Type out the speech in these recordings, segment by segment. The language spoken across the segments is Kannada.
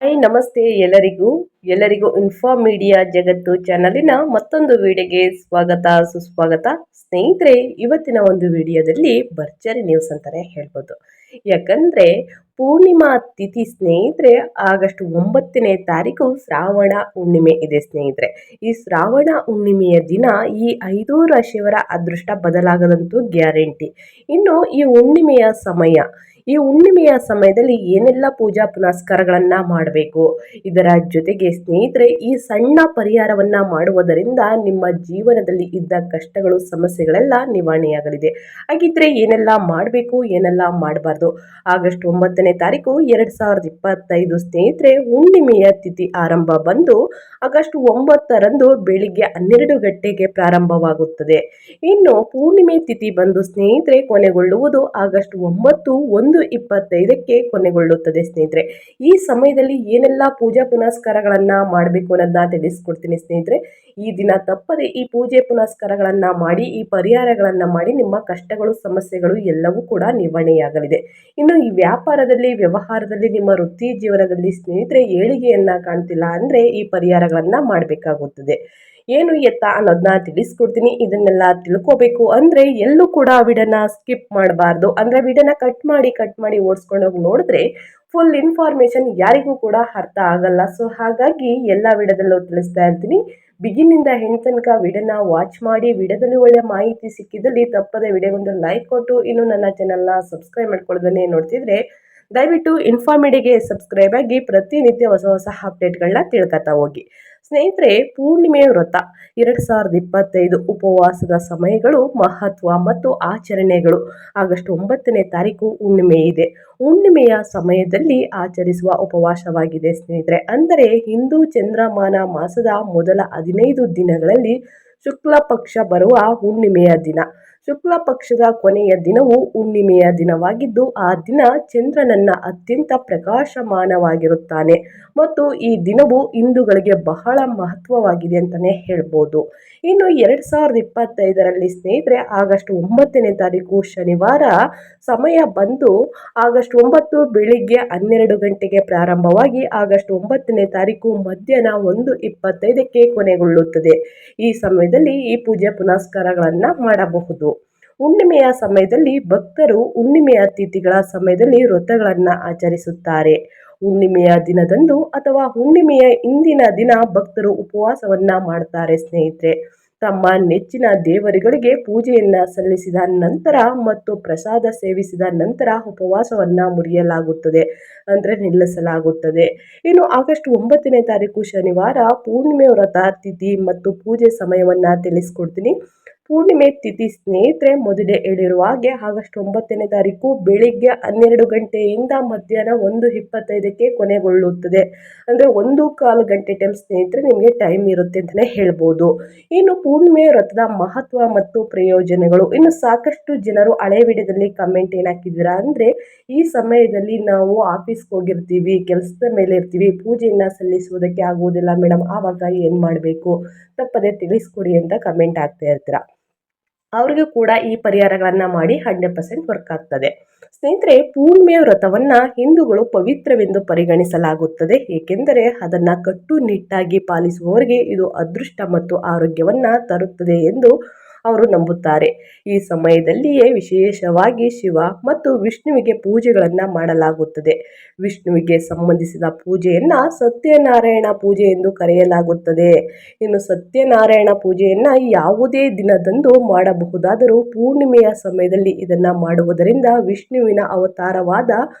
ಹಾಯ್ ನಮಸ್ತೆ ಎಲ್ಲರಿಗೂ ಇನ್ಫಾ ಮೀಡಿಯಾ ಜಗತ್ತು ಚಾನಲಿನ ಮತ್ತೊಂದು ವಿಡಿಯೋಗೆ ಸ್ವಾಗತ ಸುಸ್ವಾಗತ. ಸ್ನೇಹಿತರೆ, ಇವತ್ತಿನ ಒಂದು ವಿಡಿಯೋದಲ್ಲಿ ಭರ್ಜರಿ ನ್ಯೂಸ್ ಅಂತಾನೆ ಹೇಳ್ಬೋದು. ಯಾಕಂದ್ರೆ ಪೂರ್ಣಿಮಾ ತಿಥಿ ಸ್ನೇಹಿತರೆ ಆಗಸ್ಟ್ 9ನೇ ತಾರೀಕು ಶ್ರಾವಣ ಹುಣ್ಣಿಮೆ ಇದೆ ಸ್ನೇಹಿತರೆ. ಈ ಶ್ರಾವಣ ಹುಣ್ಣಿಮೆಯ ದಿನ ಈ 5 ರಾಶಿಯವರ ಅದೃಷ್ಟ ಬದಲಾಗದಂತೂ ಗ್ಯಾರಂಟಿ. ಇನ್ನು ಈ ಹುಣ್ಣಿಮೆಯ ಸಮಯದಲ್ಲಿ ಏನೆಲ್ಲ ಪೂಜಾ ಪುನಸ್ಕಾರಗಳನ್ನ ಮಾಡಬೇಕು, ಇದರ ಜೊತೆಗೆ ಸ್ನೇಹಿತರೆ ಈ ಸಣ್ಣ ಪರಿಹಾರವನ್ನ ಮಾಡುವುದರಿಂದ ನಿಮ್ಮ ಜೀವನದಲ್ಲಿ ಇದ್ದ ಕಷ್ಟಗಳು ಸಮಸ್ಯೆಗಳೆಲ್ಲ ನಿವಾರಣೆಯಾಗಲಿದೆ. ಹಾಗಿದ್ರೆ ಏನೆಲ್ಲ ಮಾಡಬೇಕು, ಏನೆಲ್ಲ ಮಾಡಬಾರ್ದು? ಆಗಸ್ಟ್ 9ನೇ ತಾರೀಕು 2025 ಸ್ನೇಹಿತರೆ ಹುಣ್ಣಿಮೆಯ ತಿಥಿ ಆರಂಭ ಬಂದು ಆಗಸ್ಟ್ 9ರಂದು ಬೆಳಿಗ್ಗೆ 12 ಗಂಟೆಗೆ ಪ್ರಾರಂಭವಾಗುತ್ತದೆ. ಇನ್ನು ಪೂರ್ಣಿಮೆ ತಿಥಿ ಬಂದು ಸ್ನೇಹಿತರೆ ಕೊನೆಗೊಳ್ಳುವುದು ಆಗಸ್ಟ್ 9/1/25ಕ್ಕೆ ಕೊನೆಗೊಳ್ಳುತ್ತದೆ ಸ್ನೇಹಿತರೆ. ಈ ಸಮಯದಲ್ಲಿ ಏನೆಲ್ಲ ಪೂಜಾ ಪುನಸ್ಕಾರಗಳನ್ನ ಮಾಡಬೇಕು ಅನ್ನೋದನ್ನ ತಿಳಿಸ್ಕೊಡ್ತೀನಿ ಸ್ನೇಹಿತರೆ. ಈ ದಿನ ತಪ್ಪದೆ ಈ ಪೂಜೆ ಪುನಸ್ಕಾರಗಳನ್ನ ಮಾಡಿ, ಈ ಪರಿಹಾರಗಳನ್ನ ಮಾಡಿ ನಿಮ್ಮ ಕಷ್ಟಗಳು ಸಮಸ್ಯೆಗಳು ಎಲ್ಲವೂ ಕೂಡ ನಿವಾರಣೆಯಾಗಲಿದೆ. ಇನ್ನು ಈ ವ್ಯವಹಾರದಲ್ಲಿ ನಿಮ್ಮ ವೃತ್ತಿ ಜೀವನದಲ್ಲಿ ಸ್ನೇಹಿತರೆ ಏಳಿಗೆಯನ್ನ ಕಾಣ್ತಿಲ್ಲ ಅಂದ್ರೆ ಈ ಪರಿಹಾರಗಳನ್ನ ಮಾಡಬೇಕಾಗುತ್ತದೆ. ಏನು ಎತ್ತ ಅನ್ನೋದನ್ನ ತಿಳಿಸ್ಕೊಡ್ತೀನಿ. ಇದನ್ನೆಲ್ಲ ತಿಳ್ಕೋಬೇಕು ಅಂದ್ರೆ ಎಲ್ಲೂ ಕೂಡ ವಿಡಿಯೋನ ಸ್ಕಿಪ್ ಮಾಡಬಾರ್ದು. ಅಂದ್ರೆ ವಿಡಿಯೋನ ಕಟ್ ಮಾಡಿ ಓಡಿಸ್ಕೊಂಡೋಗಿ ನೋಡಿದ್ರೆ ಫುಲ್ ಇನ್ಫಾರ್ಮೇಶನ್ ಯಾರಿಗೂ ಕೂಡ ಅರ್ಥ ಆಗಲ್ಲ. ಸೊ ಹಾಗಾಗಿ ಎಲ್ಲ ವಿಡಿಯೋದಲ್ಲೂ ತಿಳಿಸ್ತಾ ಇರ್ತೀನಿ. ಬಿಗಿನಿಂದ ಹೆಣ್ ತನಕ ವಿಡಿಯೋನ ವಾಚ್ ಮಾಡಿ, ವಿಡಿಯೋದಲ್ಲಿ ಒಳ್ಳೆ ಮಾಹಿತಿ ಸಿಕ್ಕಿದಲ್ಲಿ ತಪ್ಪದೆ ವಿಡಿಯೋಗೊಂದು ಲೈಕ್ ಕೊಟ್ಟು, ಇನ್ನು ನನ್ನ ಚಾನಲ್ನ ಸಬ್ಸ್ಕ್ರೈಬ್ ಮಾಡ್ಕೊಳ್ಳೋದನ್ನೇ ನೋಡ್ತಿದ್ರೆ ದಯವಿಟ್ಟು ಇನ್ಫಾರ್ಮೇಡಿಗೆ ಸಬ್ಸ್ಕ್ರೈಬ್ ಆಗಿ ಪ್ರತಿನಿತ್ಯ ಹೊಸ ಅಪ್ಡೇಟ್ಗಳನ್ನ ತಿಳ್ಕೊತಾ ಹೋಗಿ. ಸ್ನೇಹಿತರೆ, ಪೂರ್ಣಿಮೆ ವ್ರತ 2025 ಉಪವಾಸದ ಸಮಯಗಳು, ಮಹತ್ವ ಮತ್ತು ಆಚರಣೆಗಳು. ಆಗಸ್ಟ್ 9ನೇ ತಾರೀಕು ಹುಣ್ಣಿಮೆ ಇದೆ. ಹುಣ್ಣಿಮೆಯ ಸಮಯದಲ್ಲಿ ಆಚರಿಸುವ ಉಪವಾಸವಾಗಿದೆ ಸ್ನೇಹಿತರೆ. ಅಂದರೆ ಹಿಂದೂ ಚಂದ್ರಮಾನ ಮಾಸದ ಮೊದಲ 15 ದಿನಗಳಲ್ಲಿ ಶುಕ್ಲ ಪಕ್ಷ ಬರುವ ಹುಣ್ಣಿಮೆಯ ದಿನ. ಶುಕ್ಲ ಪಕ್ಷದ ಕೊನೆಯ ದಿನವು ಹುಣ್ಣಿಮೆಯ ದಿನವಾಗಿದ್ದು, ಆ ದಿನ ಚಂದ್ರನನ್ನ ಅತ್ಯಂತ ಪ್ರಕಾಶಮಾನವಾಗಿರುತ್ತಾನೆ ಮತ್ತು ಈ ದಿನವು ಹಿಂದೂಗಳಿಗೆ ಬಹಳ ಮಹತ್ವವಾಗಿದೆ ಅಂತಾನೆ ಹೇಳ್ಬೋದು. ಇನ್ನು 2025ರಲ್ಲಿ ಸ್ನೇಹಿತರೆ ಆಗಸ್ಟ್ 9ನೇ ತಾರೀಕು ಶನಿವಾರ ಸಮಯ ಬಂದು ಆಗಸ್ಟ್ 9 ಬೆಳಿಗ್ಗೆ 12 ಗಂಟೆಗೆ ಪ್ರಾರಂಭವಾಗಿ ಆಗಸ್ಟ್ 9ನೇ ತಾರೀಕು ಮಧ್ಯಾಹ್ನ 1:25ಕ್ಕೆ ಕೊನೆಗೊಳ್ಳುತ್ತದೆ. ಈ ಸಮಯದಲ್ಲಿ ಈ ಪೂಜೆ ಪುನಸ್ಕಾರಗಳನ್ನ ಮಾಡಬಹುದು. ಹುಣ್ಣಿಮೆಯ ಸಮಯದಲ್ಲಿ ಭಕ್ತರು ಹುಣ್ಣಿಮೆಯ ತಿಥಿಗಳ ಸಮಯದಲ್ಲಿ ವ್ರತಗಳನ್ನ ಆಚರಿಸುತ್ತಾರೆ. ಹುಣ್ಣಿಮೆಯ ದಿನದಂದು ಅಥವಾ ಹುಣ್ಣಿಮೆಯ ಇಂದಿನ ದಿನ ಭಕ್ತರು ಉಪವಾಸವನ್ನ ಮಾಡ್ತಾರೆ ಸ್ನೇಹಿತರೆ. ತಮ್ಮ ನೆಚ್ಚಿನ ದೇವರುಗಳಿಗೆ ಪೂಜೆಯನ್ನ ಸಲ್ಲಿಸಿದ ನಂತರ ಮತ್ತು ಪ್ರಸಾದ ಸೇವಿಸಿದ ನಂತರ ಉಪವಾಸವನ್ನ ಮುರಿಯಲಾಗುತ್ತದೆ, ಅಂದ್ರೆ ನಿಲ್ಲಿಸಲಾಗುತ್ತದೆ. ಇನ್ನು ಆಗಸ್ಟ್ 9ನೇ ತಾರೀಕು ಶನಿವಾರ ಪೂರ್ಣಿಮೆ ವ್ರತ ತಿಥಿ ಮತ್ತು ಪೂಜೆ ಸಮಯವನ್ನ ತಿಳಿಸ್ಕೊಡ್ತೀನಿ. ಪೂರ್ಣಿಮೆ ತಿಥಿ ಸ್ನೇಹಿತರೆ ಮೊದಲೇ ಹೇಳಿರುವ ಹಾಗೆ ಆಗಸ್ಟ್ 9ನೇ ತಾರೀಕು ಬೆಳಿಗ್ಗೆ 12 ಗಂಟೆಯಿಂದ ಮಧ್ಯಾಹ್ನ 1:25ಕ್ಕೆ ಕೊನೆಗೊಳ್ಳುತ್ತದೆ. ಅಂದ್ರೆ 1.25 ಗಂಟೆ ಟೈಮ್ ಸ್ನೇಹಿತರೆ ನಿಮಗೆ ಟೈಮ್ ಇರುತ್ತೆ ಅಂತಾನೆ ಹೇಳ್ಬೋದು. ಇನ್ನು ಪೂರ್ಣಿಮೆ ವ್ರತದ ಮಹತ್ವ ಮತ್ತು ಪ್ರಯೋಜನಗಳು. ಇನ್ನು ಸಾಕಷ್ಟು ಜನರು ಹಳೆ ವಿಡಿಯೋದಲ್ಲಿ ಕಮೆಂಟ್ ಏನ್ ಹಾಕಿದ್ದೀರಾ ಅಂದ್ರೆ, ಈ ಸಮಯದಲ್ಲಿ ನಾವು ಆಫೀಸ್ಗೆ ಹೋಗಿರ್ತೀವಿ, ಕೆಲಸದ ಮೇಲೆ ಇರ್ತೀವಿ, ಪೂಜೆಯನ್ನ ಸಲ್ಲಿಸುವುದಕ್ಕೆ ಆಗುವುದಿಲ್ಲ ಮೇಡಮ್, ಆವಾಗ ಏನ್ ಮಾಡಬೇಕು, ತಪ್ಪದೆ ತಿಳಿಸ್ಕೊಡಿ ಅಂತ ಕಮೆಂಟ್ ಆಗ್ತಾ ಇರ್ತೀರಾ. ಅವ್ರಿಗೂ ಕೂಡ ಈ ಪರಿಹಾರಗಳನ್ನ ಮಾಡಿ 100% ವರ್ಕ್ ಆಗ್ತದೆ ಸ್ನೇಹಿತರೆ. ಪೂರ್ಣಿಮೆಯ ವ್ರತವನ್ನ ಹಿಂದೂಗಳು ಪವಿತ್ರವೆಂದು ಪರಿಗಣಿಸಲಾಗುತ್ತದೆ, ಏಕೆಂದರೆ ಅದನ್ನ ಕಟ್ಟುನಿಟ್ಟಾಗಿ ಪಾಲಿಸುವವರಿಗೆ ಇದು ಅದೃಷ್ಟ ಮತ್ತು ಆರೋಗ್ಯವನ್ನ ತರುತ್ತದೆ ಎಂದು ಅವರು ನಂಬುತ್ತಾರೆ. ಈ ಸಮಯದಲ್ಲಿಯೇ ವಿಶೇಷವಾಗಿ ಶಿವ ಮತ್ತು ವಿಷ್ಣುವಿಗೆ ಪೂಜೆಗಳನ್ನ ಮಾಡಲಾಗುತ್ತದೆ. ವಿಷ್ಣುವಿಗೆ ಸಂಬಂಧಿಸಿದ ಪೂಜೆಯನ್ನ ಸತ್ಯನಾರಾಯಣ ಪೂಜೆ ಎಂದು ಕರೆಯಲಾಗುತ್ತದೆ. ಇನ್ನು ಸತ್ಯನಾರಾಯಣ ಪೂಜೆಯನ್ನ ಯಾವುದೇ ದಿನದಂದು ಮಾಡಬಹುದಾದರೂ ಪೂರ್ಣಿಮೆಯ ಸಮಯದಲ್ಲಿ ಇದನ್ನ ಮಾಡುವುದರಿಂದ ವಿಷ್ಣುವಿನ ಅವತಾರವಾದ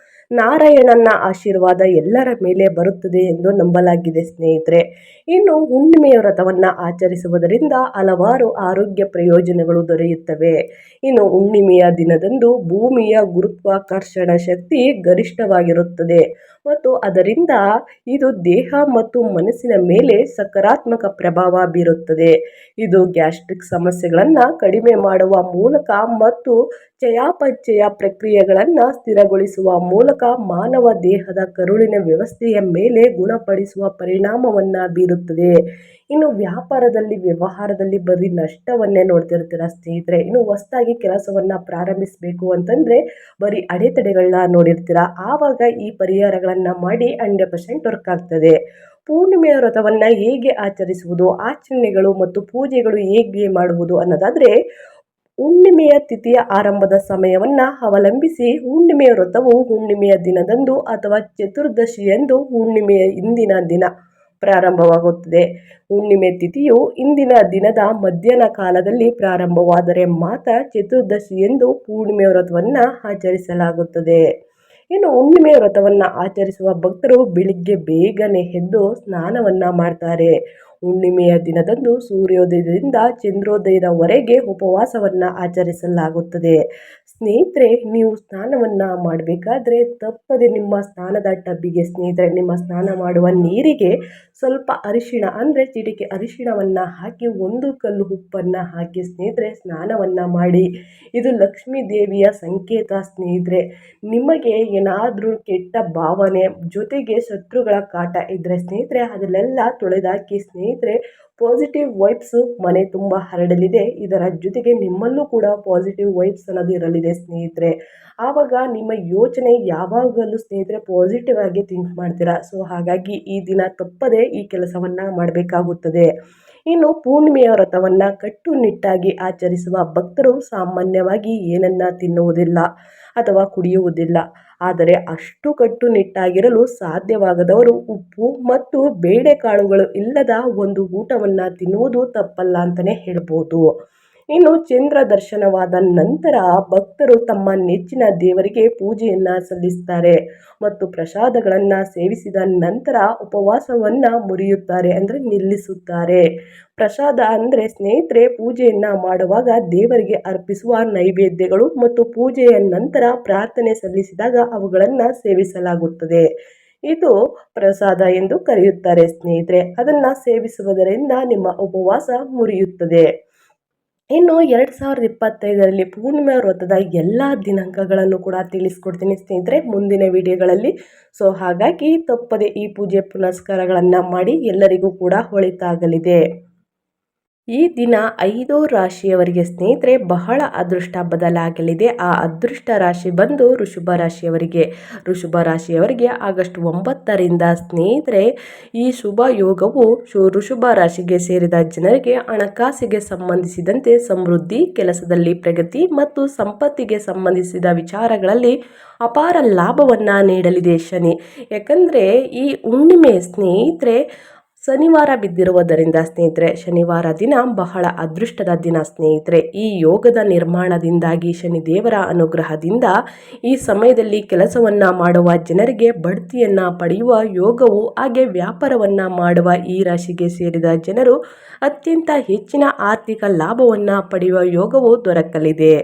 ನಾರಾಯಣನ ಆಶೀರ್ವಾದ ಎಲ್ಲರ ಮೇಲೆ ಬರುತ್ತದೆ ಎಂದು ನಂಬಲಾಗಿದೆ ಸ್ನೇಹಿತರೆ. ಇನ್ನು ಹುಣ್ಣಿಮೆಯ ವ್ರತವನ್ನ ಆಚರಿಸುವುದರಿಂದ ಹಲವಾರು ಆರೋಗ್ಯ ಪ್ರಯೋಜನಗಳು ದೊರೆಯುತ್ತವೆ. ಇನ್ನು ಹುಣ್ಣಿಮೆಯ ದಿನದಂದು ಭೂಮಿಯ ಗುರುತ್ವಾಕರ್ಷಣ ಶಕ್ತಿ ಗರಿಷ್ಠವಾಗಿರುತ್ತದೆ ಮತ್ತು ಅದರಿಂದ ಇದು ದೇಹ ಮತ್ತು ಮನಸ್ಸಿನ ಮೇಲೆ ಸಕಾರಾತ್ಮಕ ಪ್ರಭಾವ ಬೀರುತ್ತದೆ. ಇದು ಗ್ಯಾಸ್ಟ್ರಿಕ್ ಸಮಸ್ಯೆಗಳನ್ನು ಕಡಿಮೆ ಮಾಡುವ ಮೂಲಕ ಮತ್ತು ಚಯಾಪಚಯ ಪ್ರಕ್ರಿಯೆಗಳನ್ನು ಸ್ಥಿರಗೊಳಿಸುವ ಮೂಲಕ ಮಾನವ ದೇಹದ ಕರುಳಿನ ವ್ಯವಸ್ಥೆಯ ಮೇಲೆ ಗುಣಪಡಿಸುವ ಪರಿಣಾಮವನ್ನು ಬೀರುತ್ತದೆ. ಇನ್ನು ವ್ಯವಹಾರದಲ್ಲಿ ಬರೀ ನಷ್ಟವನ್ನೇ ನೋಡ್ತಿರ್ತೀರ ಸ್ನೇಹಿತರೆ. ಇನ್ನು ಹೊಸದಾಗಿ ಕೆಲಸವನ್ನ ಪ್ರಾರಂಭಿಸಬೇಕು ಅಂತಂದ್ರೆ ಬರೀ ಅಡೆತಡೆಗಳನ್ನ ನೋಡಿರ್ತೀರ. ಆವಾಗ ಈ ಪರಿಹಾರಗಳನ್ನ ಮಾಡಿ 100% ವರ್ಕ್ ಆಗ್ತದೆ. ಪೂರ್ಣಿಮೆಯ ವ್ರತವನ್ನ ಹೇಗೆ ಆಚರಿಸುವುದು, ಆಚರಣೆಗಳು ಮತ್ತು ಪೂಜೆಗಳು ಹೇಗೆ ಮಾಡುವುದು ಅನ್ನೋದಾದ್ರೆ, ಹುಣ್ಣಿಮೆಯ ತಿಥಿಯ ಆರಂಭದ ಸಮಯವನ್ನ ಅವಲಂಬಿಸಿ ಹುಣ್ಣಿಮೆಯ ವ್ರತವು ಹುಣ್ಣಿಮೆಯ ದಿನದಂದು ಅಥವಾ ಚತುರ್ದಶಿಯಂದು ಹುಣ್ಣಿಮೆಯ ಇಂದಿನ ದಿನ ಪ್ರಾರಂಭವಾಗುತ್ತದೆ. ಹುಣ್ಣಿಮೆ ತಿಥಿಯು ಇಂದಿನ ದಿನದ ಮಧ್ಯಾಹ್ನ ಕಾಲದಲ್ಲಿ ಪ್ರಾರಂಭವಾದರೆ ಮಾತ್ರ ಚತುರ್ದಶಿಯಂದು ಪೂರ್ಣಿಮೆ ವ್ರತವನ್ನು ಆಚರಿಸಲಾಗುತ್ತದೆ. ಇನ್ನು ಹುಣ್ಣಿಮೆ ವ್ರತವನ್ನು ಆಚರಿಸುವ ಭಕ್ತರು ಬೆಳಿಗ್ಗೆ ಬೇಗನೆ ಎದ್ದು ಸ್ನಾನವನ್ನ ಮಾಡ್ತಾರೆ. ಹುಣ್ಣಿಮೆಯ ದಿನದಂದು ಸೂರ್ಯೋದಯದಿಂದ ಚಂದ್ರೋದಯದವರೆಗೆ ಉಪವಾಸವನ್ನ ಆಚರಿಸಲಾಗುತ್ತದೆ. ಸ್ನೇಹಿತರೆ, ನೀವು ಸ್ನಾನವನ್ನ ಮಾಡಬೇಕಾದ್ರೆ ತಪ್ಪದೆ ನಿಮ್ಮ ಸ್ನಾನದ ಟಬ್ಬಿಗೆ ನಿಮ್ಮ ಸ್ನಾನ ಮಾಡುವ ನೀರಿಗೆ ಸ್ವಲ್ಪ ಅರಿಶಿಣ ಅಂದರೆ ಚಿಟಿಕೆ ಅರಿಶಿಣವನ್ನು ಹಾಕಿ 1 ಕಲ್ಲು ಉಪ್ಪನ್ನು ಹಾಕಿ ಸ್ನೇಹಿತರೆ ಸ್ನಾನವನ್ನು ಮಾಡಿ. ಇದು ಲಕ್ಷ್ಮೀ ದೇವಿಯ ಸಂಕೇತ ಸ್ನೇಹಿತರೆ. ನಿಮಗೆ ಏನಾದರೂ ಕೆಟ್ಟ ಭಾವನೆ ಜೊತೆಗೆ ಶತ್ರುಗಳ ಕಾಟ ಇದ್ದರೆ ಸ್ನೇಹಿತರೆ ಅದನ್ನೆಲ್ಲ ತೊಳೆದಾಕಿ ಸ್ನೇಹಿತರೆ. ಪಾಸಿಟಿವ್ ವೈಬ್ಸ್ ಮನೆ ತುಂಬ ಹರಡಲಿದೆ. ಇದರ ಜೊತೆಗೆ ನಿಮ್ಮಲ್ಲೂ ಕೂಡ ಪಾಸಿಟಿವ್ ವೈಬ್ಸ್ ಅನ್ನೋದು ಇರಲಿದೆ ಸ್ನೇಹಿತರೆ. ಆವಾಗ ನಿಮ್ಮ ಯೋಚನೆ ಯಾವಾಗಲೂ ಸ್ನೇಹಿತರೆ ಪಾಸಿಟಿವ್ ಆಗಿ ಥಿಂಕ್ ಮಾಡ್ತೀರಾ. ಸೊ ಹಾಗಾಗಿ ಈ ದಿನ ತಪ್ಪದೆ ಈ ಕೆಲಸವನ್ನು ಮಾಡಬೇಕಾಗುತ್ತದೆ. ಇನ್ನು ಪೂರ್ಣಿಮೆಯ ವ್ರತವನ್ನು ಕಟ್ಟುನಿಟ್ಟಾಗಿ ಆಚರಿಸುವ ಭಕ್ತರು ಸಾಮಾನ್ಯವಾಗಿ ಏನನ್ನ ತಿನ್ನುವುದಿಲ್ಲ ಅಥವಾ ಕುಡಿಯುವುದಿಲ್ಲ. ಆದರೆ ಅಷ್ಟು ಕಟ್ಟುನಿಟ್ಟಾಗಿರಲು ಸಾಧ್ಯವಾಗದವರು ಉಪ್ಪು ಮತ್ತು ಬೇಳೆಕಾಳುಗಳು ಇಲ್ಲದ ಒಂದು ಊಟವನ್ನು ತಿನ್ನುವುದು ತಪ್ಪಲ್ಲ ಅಂತಲೇ ಹೇಳ್ಬೋದು. ಇನ್ನು ಚಂದ್ರ ದರ್ಶನವಾದ ನಂತರ ಭಕ್ತರು ತಮ್ಮ ನೆಚ್ಚಿನ ದೇವರಿಗೆ ಪೂಜೆಯನ್ನು ಸಲ್ಲಿಸ್ತಾರೆ ಮತ್ತು ಪ್ರಸಾದಗಳನ್ನು ಸೇವಿಸಿದ ನಂತರ ಉಪವಾಸವನ್ನು ಮುರಿಯುತ್ತಾರೆ ಅಂದರೆ ನಿಲ್ಲಿಸುತ್ತಾರೆ. ಪ್ರಸಾದ ಅಂದರೆ ಸ್ನೇಹಿತರೆ ಪೂಜೆಯನ್ನು ಮಾಡುವಾಗ ದೇವರಿಗೆ ಅರ್ಪಿಸುವ ನೈವೇದ್ಯಗಳು ಮತ್ತು ಪೂಜೆಯ ನಂತರ ಪ್ರಾರ್ಥನೆ ಸಲ್ಲಿಸಿದಾಗ ಅವುಗಳನ್ನು ಸೇವಿಸಲಾಗುತ್ತದೆ. ಇದು ಪ್ರಸಾದ ಎಂದು ಕರೆಯುತ್ತಾರೆ ಸ್ನೇಹಿತರೆ. ಅದನ್ನು ಸೇವಿಸುವುದರಿಂದ ನಿಮ್ಮ ಉಪವಾಸ ಮುರಿಯುತ್ತದೆ. ಇನ್ನು 2025ರಲ್ಲಿ ಪೂರ್ಣಿಮಾ ವ್ರತದ ಎಲ್ಲ ದಿನಾಂಕಗಳನ್ನು ಕೂಡ ತಿಳಿಸ್ಕೊಡ್ತೀನಿ ಸ್ನೇಹಿತರೆ ಮುಂದಿನ ವಿಡಿಯೋಗಳಲ್ಲಿ. ಸೊ ಹಾಗಾಗಿ ತಪ್ಪದೆ ಈ ಪೂಜೆ ಪುನಸ್ಕಾರಗಳನ್ನು ಮಾಡಿ, ಎಲ್ಲರಿಗೂ ಕೂಡ ಒಳಿತಾಗಲಿದೆ. ಈ ದಿನ 5 ರಾಶಿಯವರಿಗೆ ಸ್ನೇಹಿತರೆ ಬಹಳ ಅದೃಷ್ಟ ಬದಲಾಗಲಿದೆ. ಆ ಅದೃಷ್ಟ ರಾಶಿ ಬಂದು ವೃಷಭ ರಾಶಿಯವರಿಗೆ. ವೃಷಭ ರಾಶಿಯವರಿಗೆ ಆಗಸ್ಟ್ 9ರಿಂದ ಸ್ನೇಹಿತರೆ ಈ ಶುಭ ಯೋಗವು ವೃಷಭ ರಾಶಿಗೆ ಸೇರಿದ ಜನರಿಗೆ ಹಣಕಾಸಿಗೆ ಸಂಬಂಧಿಸಿದಂತೆ ಸಮೃದ್ಧಿ, ಕೆಲಸದಲ್ಲಿ ಪ್ರಗತಿ ಮತ್ತು ಸಂಪತ್ತಿಗೆ ಸಂಬಂಧಿಸಿದ ವಿಚಾರಗಳಲ್ಲಿ ಅಪಾರ ಲಾಭವನ್ನು ನೀಡಲಿದೆ ಶನಿ. ಯಾಕಂದರೆ ಈ ಹುಣ್ಣಿಮೆ ಸ್ನೇಹಿತರೆ ಶನಿವಾರ ಬಿದ್ದಿರುವುದರಿಂದ ಸ್ನೇಹಿತರೆ ಶನಿವಾರ ದಿನ ಬಹಳ ಅದೃಷ್ಟದ ದಿನ ಸ್ನೇಹಿತರೆ. ಈ ಯೋಗದ ನಿರ್ಮಾಣದಿಂದಾಗಿ ಶನಿ ದೇವರ ಅನುಗ್ರಹದಿಂದ ಈ ಸಮಯದಲ್ಲಿ ಕೆಲಸವನ್ನು ಮಾಡುವ ಜನರಿಗೆ ಬಡ್ತಿಯನ್ನು ಪಡೆಯುವ ಯೋಗವು, ಹಾಗೆ ವ್ಯಾಪಾರವನ್ನು ಮಾಡುವ ಈ ರಾಶಿಗೆ ಸೇರಿದ ಜನರು ಅತ್ಯಂತ ಹೆಚ್ಚಿನ ಆರ್ಥಿಕ ಲಾಭವನ್ನು ಪಡೆಯುವ ಯೋಗವು ದೊರಕಲಿದೆ.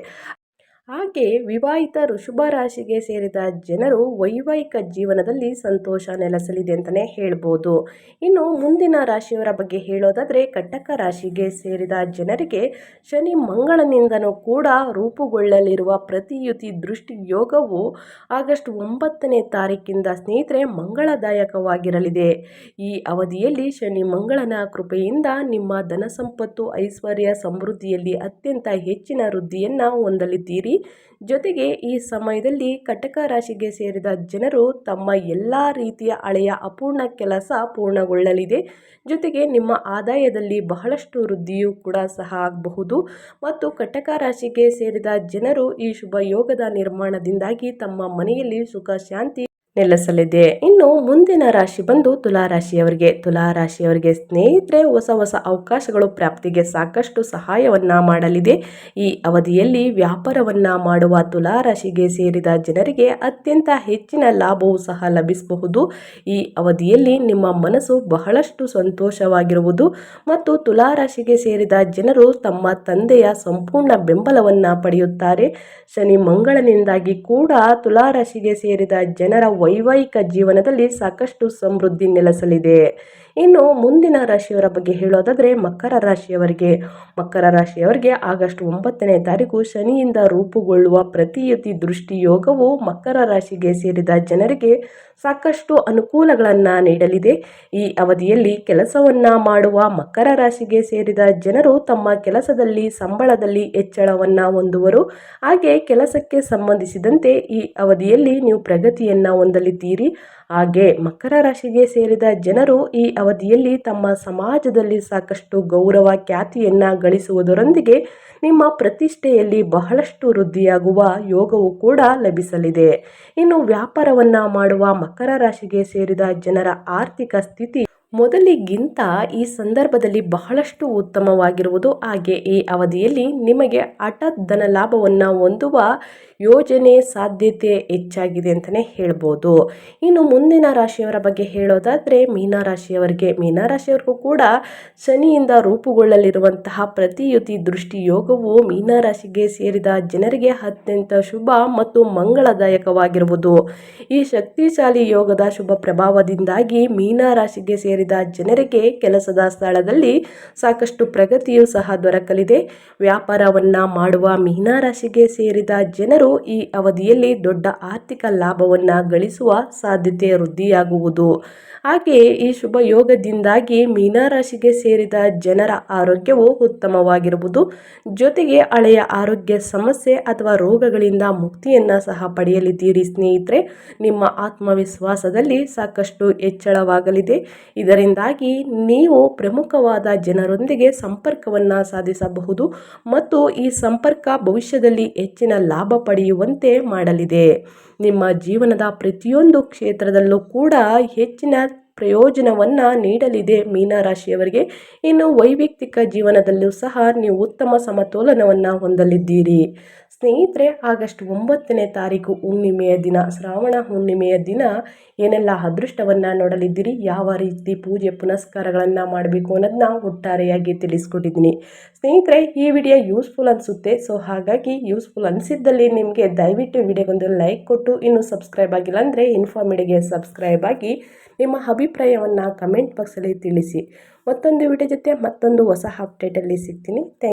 ಹಾಗೆ ವಿವಾಹಿತ ವೃಷಭ ರಾಶಿಗೆ ಸೇರಿದ ಜನರು ವೈವಾಹಿಕ ಜೀವನದಲ್ಲಿ ಸಂತೋಷ ನೆಲೆಸಲಿದೆ ಅಂತಲೇ ಹೇಳ್ಬೋದು. ಇನ್ನು ಮುಂದಿನ ರಾಶಿಯವರ ಬಗ್ಗೆ ಹೇಳೋದಾದರೆ ಕಟಕ ರಾಶಿಗೆ ಸೇರಿದ ಜನರಿಗೆ ಶನಿ ಮಂಗಳನಿಂದನೂ ಕೂಡ ರೂಪುಗೊಳ್ಳಲಿರುವ ಪ್ರತಿಯುತಿ ದೃಷ್ಟಿ ಯೋಗವು ಆಗಸ್ಟ್ 9ನೇ ತಾರೀಕಿಂದ ಸ್ನೇಹಿತರೆ ಮಂಗಳದಾಯಕವಾಗಿರಲಿದೆ. ಈ ಅವಧಿಯಲ್ಲಿ ಶನಿ ಮಂಗಳನ ಕೃಪೆಯಿಂದ ನಿಮ್ಮ ಧನ ಸಂಪತ್ತು, ಐಶ್ವರ್ಯ, ಸಮೃದ್ಧಿಯಲ್ಲಿ ಅತ್ಯಂತ ಹೆಚ್ಚಿನ ವೃದ್ಧಿಯನ್ನು ಹೊಂದಲಿದ್ದೀರಿ. ಜೊತೆಗೆ ಈ ಸಮಯದಲ್ಲಿ ಕಟಕ ರಾಶಿಗೆ ಸೇರಿದ ಜನರು ತಮ್ಮ ಎಲ್ಲ ರೀತಿಯ ಹಳೆಯ ಅಪೂರ್ಣ ಕೆಲಸ ಪೂರ್ಣಗೊಳ್ಳಲಿದೆ. ಜೊತೆಗೆ ನಿಮ್ಮ ಆದಾಯದಲ್ಲಿ ಬಹಳಷ್ಟು ವೃದ್ಧಿಯೂ ಕೂಡ ಸಹ ಆಗಬಹುದು. ಮತ್ತು ಕಟಕ ರಾಶಿಗೆ ಸೇರಿದ ಜನರು ಈ ಶುಭ ಯೋಗದ ನಿರ್ಮಾಣದಿಂದಾಗಿ ತಮ್ಮ ಮನೆಯಲ್ಲಿ ಸುಖ ಶಾಂತಿ ನೆಲೆಸಲಿದೆ. ಇನ್ನು ಮುಂದಿನ ರಾಶಿ ಬಂದು ತುಲಾರಾಶಿಯವರಿಗೆ. ತುಲಾರಾಶಿಯವರಿಗೆ ಸ್ನೇಹಿತರೆ ಹೊಸ ಹೊಸ ಅವಕಾಶಗಳು ಪ್ರಾಪ್ತಿಗೆ ಸಾಕಷ್ಟು ಸಹಾಯವನ್ನ ಮಾಡಲಿದೆ. ಈ ಅವಧಿಯಲ್ಲಿ ವ್ಯಾಪಾರವನ್ನ ಮಾಡುವ ತುಲಾರಾಶಿಗೆ ಸೇರಿದ ಜನರಿಗೆ ಅತ್ಯಂತ ಹೆಚ್ಚಿನ ಲಾಭವೂ ಸಹ ಲಭಿಸಬಹುದು. ಈ ಅವಧಿಯಲ್ಲಿ ನಿಮ್ಮ ಮನಸ್ಸು ಬಹಳಷ್ಟು ಸಂತೋಷವಾಗಿರುವುದು ಮತ್ತು ತುಲಾರಾಶಿಗೆ ಸೇರಿದ ಜನರು ತಮ್ಮ ತಂದೆಯ ಸಂಪೂರ್ಣ ಬೆಂಬಲವನ್ನ ಪಡೆಯುತ್ತಾರೆ. ಶನಿ ಮಂಗಳನಿಂದಾಗಿ ಕೂಡ ತುಲಾರಾಶಿಗೆ ಸೇರಿದ ಜನರ ವೈವಾಹಿಕ ಜೀವನದಲ್ಲಿ ಸಾಕಷ್ಟು ಸಮೃದ್ಧಿ ನೆಲೆಸಲಿದೆ. ಇನ್ನು ಮುಂದಿನ ರಾಶಿಯವರ ಬಗ್ಗೆ ಹೇಳೋದಾದರೆ ಮಕರ ರಾಶಿಯವರಿಗೆ ಆಗಸ್ಟ್ 9ನೇ ತಾರೀಕು ಶನಿಯಿಂದ ರೂಪುಗೊಳ್ಳುವ ಪ್ರತಿಯುತಿ ದೃಷ್ಟಿ ಯೋಗವು ಮಕರ ರಾಶಿಗೆ ಸೇರಿದ ಜನರಿಗೆ ಸಾಕಷ್ಟು ಅನುಕೂಲಗಳನ್ನು ನೀಡಲಿದೆ. ಈ ಅವಧಿಯಲ್ಲಿ ಕೆಲಸವನ್ನ ಮಾಡುವ ಮಕರ ರಾಶಿಗೆ ಸೇರಿದ ಜನರು ತಮ್ಮ ಕೆಲಸದಲ್ಲಿ ಸಂಬಳದಲ್ಲಿ ಹೆಚ್ಚಳವನ್ನ ಹೊಂದುವರು. ಹಾಗೆ ಕೆಲಸಕ್ಕೆ ಸಂಬಂಧಿಸಿದಂತೆ ಈ ಅವಧಿಯಲ್ಲಿ ನೀವು ಪ್ರಗತಿಯನ್ನ ಹೊಂದಲಿದ್ದೀರಿ. ಹಾಗೆ ಮಕರ ರಾಶಿಗೆ ಸೇರಿದ ಜನರು ಈ ಅವಧಿಯಲ್ಲಿ ತಮ್ಮ ಸಮಾಜದಲ್ಲಿ ಸಾಕಷ್ಟು ಗೌರವ ಖ್ಯಾತಿಯನ್ನ ಗಳಿಸುವುದರೊಂದಿಗೆ ನಿಮ್ಮ ಪ್ರತಿಷ್ಠೆಯಲ್ಲಿ ಬಹಳಷ್ಟು ವೃದ್ಧಿಯಾಗುವ ಯೋಗವು ಕೂಡ ಲಭಿಸಲಿದೆ. ಇನ್ನು ವ್ಯಾಪಾರವನ್ನ ಮಾಡುವ ಮಕರ ರಾಶಿಗೆ ಸೇರಿದ ಜನರ ಆರ್ಥಿಕ ಸ್ಥಿತಿ ಮೊದಲಿಗಿಂತ ಈ ಸಂದರ್ಭದಲ್ಲಿ ಬಹಳಷ್ಟು ಉತ್ತಮವಾಗಿರುವುದು. ಹಾಗೆ ಈ ಅವಧಿಯಲ್ಲಿ ನಿಮಗೆ ಹಠಾತ್ ಧನ ಲಾಭವನ್ನು ಹೊಂದುವ ಯೋಜನೆ ಸಾಧ್ಯತೆ ಹೆಚ್ಚಾಗಿದೆ ಅಂತಲೇ ಹೇಳ್ಬೋದು. ಇನ್ನು ಮುಂದಿನ ರಾಶಿಯವರ ಬಗ್ಗೆ ಹೇಳೋದಾದರೆ ಮೀನರಾಶಿಯವರಿಗೂ ಕೂಡ ಶನಿಯಿಂದ ರೂಪುಗೊಳ್ಳಲಿರುವಂತಹ ಪ್ರತಿಯುತಿ ದೃಷ್ಟಿ ಯೋಗವು ಮೀನರಾಶಿಗೆ ಸೇರಿದ ಜನರಿಗೆ ಅತ್ಯಂತ ಶುಭ ಮತ್ತು ಮಂಗಳದಾಯಕವಾಗಿರುವುದು. ಈ ಶಕ್ತಿಶಾಲಿ ಯೋಗದ ಶುಭ ಪ್ರಭಾವದಿಂದಾಗಿ ಮೀನರಾಶಿಗೆ ಸೇರಿದ ಜನರಿಗೆ ಕೆಲಸದ ಸ್ಥಳದಲ್ಲಿ ಸಾಕಷ್ಟು ಪ್ರಗತಿಯೂ ಸಹ ದೊರಕಲಿದೆ. ವ್ಯಾಪಾರವನ್ನ ಮಾಡುವ ಮೀನರಾಶಿಗೆ ಸೇರಿದ ಜನರು ಈ ಅವಧಿಯಲ್ಲಿ ದೊಡ್ಡ ಆರ್ಥಿಕ ಲಾಭವನ್ನ ಗಳಿಸುವ ಸಾಧ್ಯತೆ ವೃದ್ಧಿಯಾಗುವುದು. ಹಾಗೆಯೇ ಈ ಶುಭ ಯೋಗದಿಂದಾಗಿ ಮೀನರಾಶಿಗೆ ಸೇರಿದ ಜನರ ಆರೋಗ್ಯವು ಉತ್ತಮವಾಗಿರುವುದು. ಜೊತೆಗೆ ಹಳೆಯ ಆರೋಗ್ಯ ಸಮಸ್ಯೆ ಅಥವಾ ರೋಗಗಳಿಂದ ಮುಕ್ತಿಯನ್ನ ಸಹ ಪಡೆಯಲಿದ್ದೀರಿ ಸ್ನೇಹಿತರೆ. ನಿಮ್ಮ ಆತ್ಮವಿಶ್ವಾಸದಲ್ಲಿ ಸಾಕಷ್ಟು ಹೆಚ್ಚಳವಾಗಲಿದೆ. ಇದರಿಂದಾಗಿ ನೀವು ಪ್ರಮುಖವಾದ ಜನರೊಂದಿಗೆ ಸಂಪರ್ಕವನ್ನ ಸಾಧಿಸಬಹುದು ಮತ್ತು ಈ ಸಂಪರ್ಕ ಭವಿಷ್ಯದಲ್ಲಿ ಹೆಚ್ಚಿನ ಲಾಭ ಪಡೆಯುವಂತೆ ಮಾಡಲಿದೆ. ನಿಮ್ಮ ಜೀವನದ ಪ್ರತಿಯೊಂದು ಕ್ಷೇತ್ರದಲ್ಲೂ ಕೂಡ ಹೆಚ್ಚಿನ ಪ್ರಯೋಜನವನ್ನು ನೀಡಲಿದೆ ಮೀನರಾಶಿಯವರಿಗೆ. ಇನ್ನು ವೈಯಕ್ತಿಕ ಜೀವನದಲ್ಲೂ ಸಹ ನೀವು ಉತ್ತಮ ಸಮತೋಲನವನ್ನು ಹೊಂದಲಿದ್ದೀರಿ. ಸ್ನೇಹಿತರೆ, ಆಗಸ್ಟ್ 9ನೇ ತಾರೀಕು ಹುಣ್ಣಿಮೆಯ ದಿನ, ಶ್ರಾವಣ ಹುಣ್ಣಿಮೆಯ ದಿನ ಏನೆಲ್ಲ ಅದೃಷ್ಟವನ್ನು ನೋಡಲಿದ್ದೀರಿ, ಯಾವ ರೀತಿ ಪೂಜೆ ಪುನಸ್ಕಾರಗಳನ್ನು ಮಾಡಬೇಕು ಅನ್ನೋದನ್ನ ಒಟ್ಟಾರೆಯಾಗಿ ತಿಳಿಸ್ಕೊಟ್ಟಿದ್ದೀನಿ. ಸ್ನೇಹಿತರೆ, ಈ ವಿಡಿಯೋ ಯೂಸ್ಫುಲ್ ಅನಿಸುತ್ತೆ. ಸೊ ಹಾಗಾಗಿ ಯೂಸ್ಫುಲ್ ಅನಿಸಿದ್ದಲ್ಲಿ ನಿಮಗೆ ದಯವಿಟ್ಟು ವಿಡಿಯೋಗೊಂದು ಲೈಕ್ ಕೊಟ್ಟು, ಇನ್ನು ಸಬ್ಸ್ಕ್ರೈಬ್ ಆಗಿಲ್ಲ ಅಂದರೆ ಇನ್ಫಾರ್ಮಿಡಿಗೆ ಸಬ್ಸ್ಕ್ರೈಬ್ ಆಗಿ ನಿಮ್ಮ ಅಭಿಪ್ರಾಯವನ್ನು ಕಮೆಂಟ್ ಬಾಕ್ಸಲ್ಲಿ ತಿಳಿಸಿ. ಮತ್ತೊಂದು ವಿಡಿಯೋ ಜೊತೆ ಮತ್ತೊಂದು ಹೊಸ ಅಪ್ಡೇಟಲ್ಲಿ ಸಿಗ್ತೀನಿ.